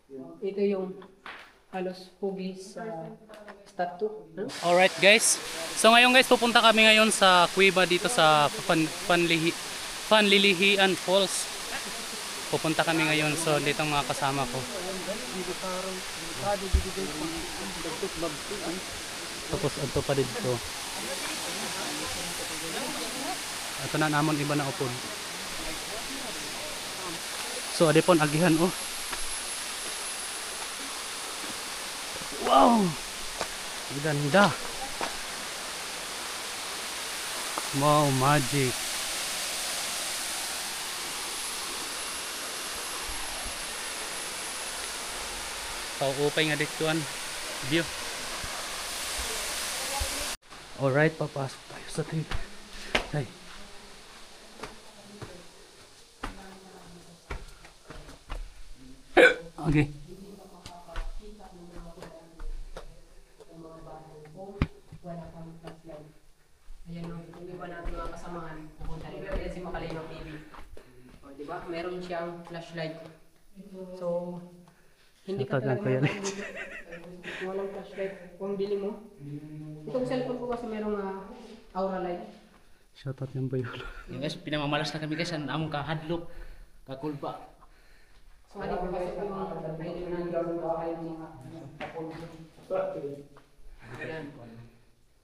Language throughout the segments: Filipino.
Ito yung halos hugis sa statue. Alright guys. So ngayon guys, pupunta kami ngayon sa kuweba dito sa Panlilihian Falls. Pupunta kami ngayon. So dito ang mga kasama ko. Tapos ito pa dito. Ito na namon iba na upod. So adipon agihan oh. Wow! Ganda. Wow, magic. Upay nga dito an view. Alright, papasok tayo sa trip. Ay. Okay. Ayan yung iba natin mga kasamahan. Pupunta rin. Ayan si Makalino TV. O, diba? Meron siyang flashlight. So, hindi ka talaga walang flashlight. Kung bili mo. Itong cellphone ko kasi merong aura light. Shoutout yung bayolo. Yung guys, pinamamalas na kami guys. Ang among kahadlok. Kakulpa. So, ano ko kasi yung ID na gawin ko kayo mga ayan.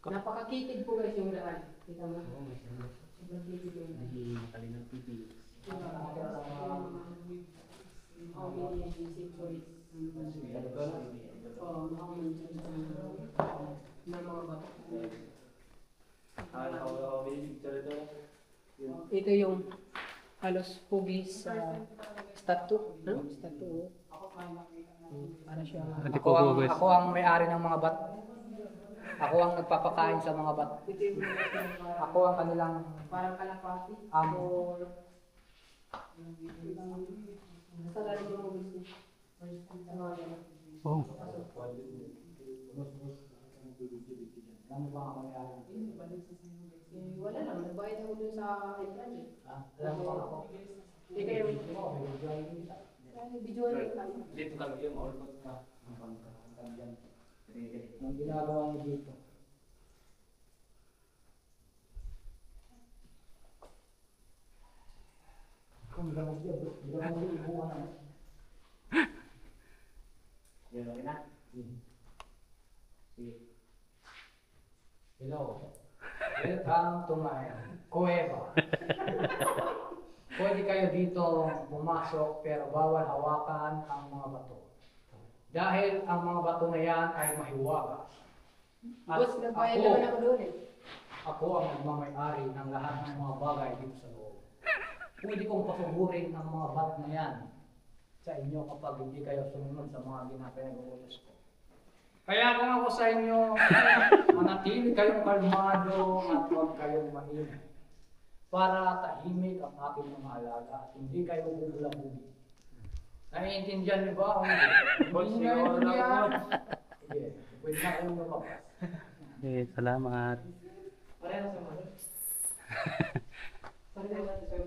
Napakakitid po guys yung daan. Kita mo? Sobrang kitid yung daan. Makalinang TV. Ito yung halos hugis sa statue. Statue. Para siya. Ako ang may-ari ng mga bat. Ako ang nagpapakain sa mga bat. Ako ang kanilang Parang kalapati. amo. Sa lalim yung hugis niya. Oh. Wala lang, nagbayad ako dun sa entrance. Alam mo ako. Ito yung video lang. Dito kami yung orkot ka. Ang ginagawa niyo dito. Kung gamot niya, gamot niya ibuhan na. Yan lang na. Hello. Welcome to my kuweba. Pwede kayo dito pumasok pero bawal hawakan ang mga bato. Dahil ang mga bato na yan ay mahiwaga. At Boss, nagbayad naman ako doon eh. ako ang nagmamay-ari ng lahat ng mga bagay dito sa loob. Pwede kong pasuburin ang mga bat na yan sa inyo kapag hindi kayo sumunod sa mga ginapinag-uutos ko. Kaya kung ako sa inyo, manatili kayong kalmado at huwag kayong mainit para tahimik ang aking mga alaga at hindi kayo bubula-buli. Naiintindihan niyo ba? Hindi naiintindihan. Sige, pwede na kayong lumabas. Okay, salamat. Pareho sa mga. Pareho sa